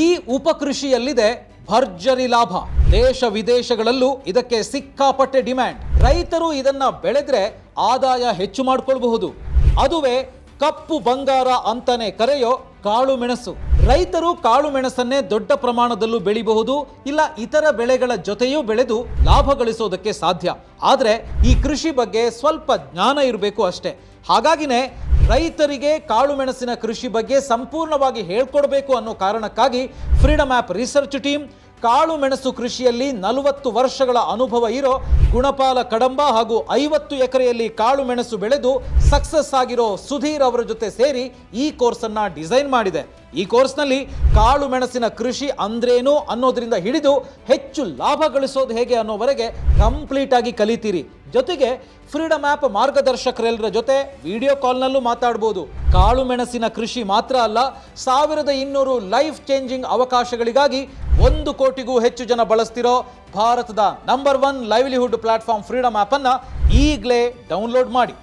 ಈ ಉಪಕೃಷಿಯಲ್ಲಿದೆ ಭರ್ಜರಿ ಲಾಭ. ದೇಶ ವಿದೇಶಗಳಲ್ಲೂ ಇದಕ್ಕೆ ಸಿಕ್ಕಾಪಟ್ಟೆ ಡಿಮ್ಯಾಂಡ್. ರೈತರು ಇದನ್ನ ಬೆಳೆದ್ರೆ ಆದಾಯ ಹೆಚ್ಚು ಮಾಡಿಕೊಳ್ಳಬಹುದು. ಅದುವೇ ಕಪ್ಪು ಬಂಗಾರ ಅಂತಾನೆ ಕರೆಯೋ ಕಾಳು ಮೆಣಸು. ರೈತರು ಕಾಳು ಮೆಣಸನ್ನೇ ದೊಡ್ಡ ಪ್ರಮಾಣದಲ್ಲೂ ಬೆಳಿಬಹುದು, ಇಲ್ಲ ಇತರ ಬೆಳೆಗಳ ಜೊತೆಯೂ ಬೆಳೆದು ಲಾಭ ಗಳಿಸೋದಕ್ಕೆ ಸಾಧ್ಯ. ಆದರೆ ಈ ಕೃಷಿ ಬಗ್ಗೆ ಸ್ವಲ್ಪ ಜ್ಞಾನ ಇರಬೇಕು ಅಷ್ಟೇ. ಹಾಗಾಗಿನೇ ರೈತರಿಗೆ ಕಾಳು ಮೆಣಸಿನ ಕೃಷಿ ಬಗ್ಗೆ ಸಂಪೂರ್ಣವಾಗಿ ಹೇಳ್ಕೊಡ್ಬೇಕು ಅನ್ನೋ ಕಾರಣಕ್ಕಾಗಿ ಫ್ರೀಡಮ್ ಆ್ಯಪ್ ರಿಸರ್ಚ್ ಟೀಮ್ ಕಾಳು ಮೆಣಸು ಕೃಷಿಯಲ್ಲಿ 40 ವರ್ಷಗಳ ಅನುಭವ ಇರೋ ಗುಣಪಾಲ ಕಡಂಬ ಹಾಗೂ 50 ಎಕರೆಯಲ್ಲಿ ಕಾಳು ಮೆಣಸು ಬೆಳೆದು ಸಕ್ಸಸ್ ಆಗಿರೋ ಸುಧೀರ್ ಅವರ ಜೊತೆ ಸೇರಿ ಈ ಕೋರ್ಸನ್ನು ಡಿಸೈನ್ ಮಾಡಿದೆ. ಈ ಕೋರ್ಸ್ನಲ್ಲಿ ಕಾಳು ಮೆಣಸಿನ ಕೃಷಿ ಅಂದ್ರೇನು ಅನ್ನೋದ್ರಿಂದ ಹಿಡಿದು ಹೆಚ್ಚು ಲಾಭ ಗಳಿಸೋದು ಹೇಗೆ ಅನ್ನೋವರೆಗೆ ಕಂಪ್ಲೀಟ್ ಆಗಿ ಕಲಿತೀರಿ. ಜೊತೆಗೆ ಫ್ರೀಡಮ್ ಆ್ಯಪ್ ಮಾರ್ಗದರ್ಶಕರೆಲ್ಲರ ಜೊತೆ ವಿಡಿಯೋ ಕಾಲ್ನಲ್ಲೂ ಮಾತಾಡ್ಬೋದು. ಕಾಳು ಮೆಣಸಿನ ಕೃಷಿ ಮಾತ್ರ ಅಲ್ಲ, 1200 ಲೈಫ್ ಚೇಂಜಿಂಗ್ ಅವಕಾಶಗಳಿಗಾಗಿ 1 ಕೋಟಿಗೂ ಹೆಚ್ಚು ಜನ ಬಳಸ್ತಿರೋ ಭಾರತದ number 1 livelihood platform freedom app ಅನ್ನು ಈಗಲೇ ಡೌನ್ಲೋಡ್ ಮಾಡಿ.